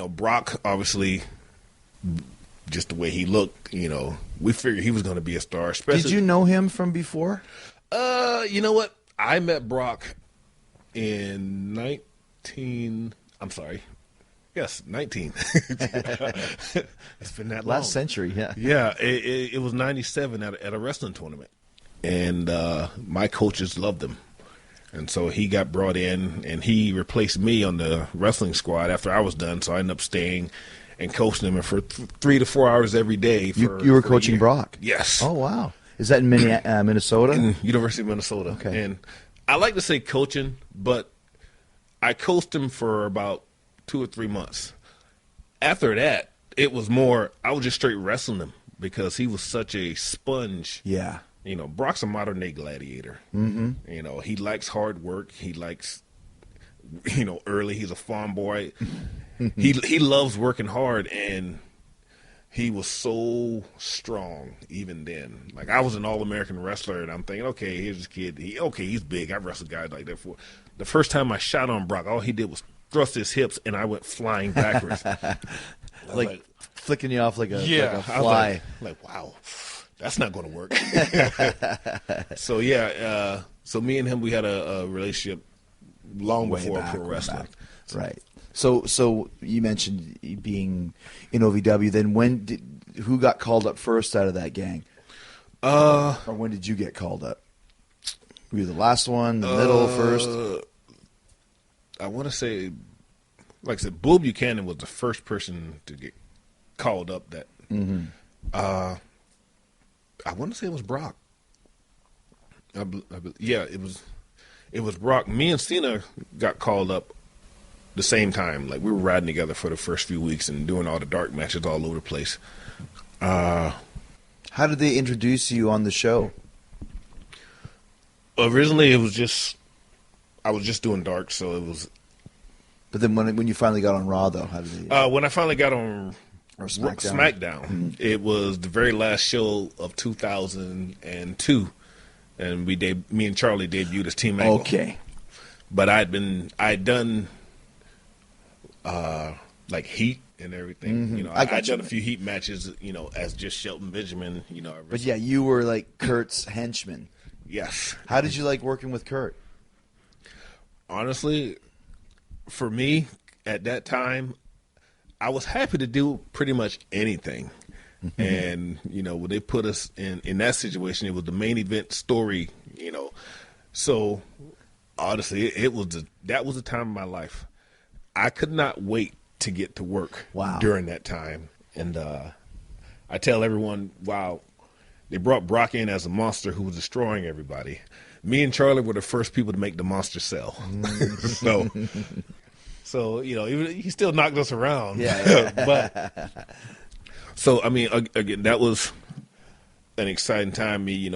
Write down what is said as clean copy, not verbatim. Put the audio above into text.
Brock, obviously, just the way he looked, we figured he was going to be a star. Especially, Did you know him from before? You know what? I met Brock in 19. I'm sorry. Yes, 19. It's been that long. Last century, yeah. Yeah, it was 97 at a wrestling tournament. And my coaches loved him. And so he got brought in, and he replaced me on the wrestling squad after I was done. So I ended up staying and coaching him for 3 to 4 hours every day. You were coaching Brock? Yes. Oh, wow. Is that in Minnesota? In University of Minnesota. Okay. And I like to say coaching, but I coached him for about 2 or 3 months. After that, it was more, I was just straight wrestling him because he was such a sponge. Yeah. Brock's a modern day gladiator. Mm-hmm. He likes hard work. He likes, early. He's a farm boy. He loves working hard, and he was so strong even then. Like, I was an All-American wrestler, and I'm thinking, okay, here's this kid. He's big. I've wrestled guys like that before. The first time I shot on Brock, all he did was thrust his hips, and I went flying backwards. like flicking you off like a fly. I was like, wow, that's not going to work. So, so me and him, we had a relationship long before pro wrestling. Right. So you mentioned being in OVW. Then who got called up first out of that gang? Or when did you get called up? Were you the last one, the middle, first? I want to say, like I said, Bull Buchanan was the first person to get called up. That I want to say it was Brock. Yeah, it was Brock. Me and Cena got called up the same time. Like, we were riding together for the first few weeks and doing all the dark matches all over the place. How did they introduce you on the show? Originally, it was just I was just doing dark, so it was. But then when you finally got on Raw, though, how did they? When I finally got on SmackDown, it was the very last show of 2002, and me and Charlie debuted as Team Angle. Okay. But I'd done like Heat and everything. I'd done a few Heat matches, as just Shelton Benjamin. But yeah, you were like Kurt's henchman. Yes. How did you like working with Kurt? Honestly, for me at that time, I was happy to do pretty much anything. And when they put us in that situation, it was the main event story. So honestly, that was the time of my life. I could not wait to get to work. Wow. During that time. And I tell everyone, wow, they brought Brock in as a monster who was destroying everybody. Me and Charlie were the first people to make the monster sell. So he still knocked us around. Yeah. But so I mean, again, that was an exciting time. Me,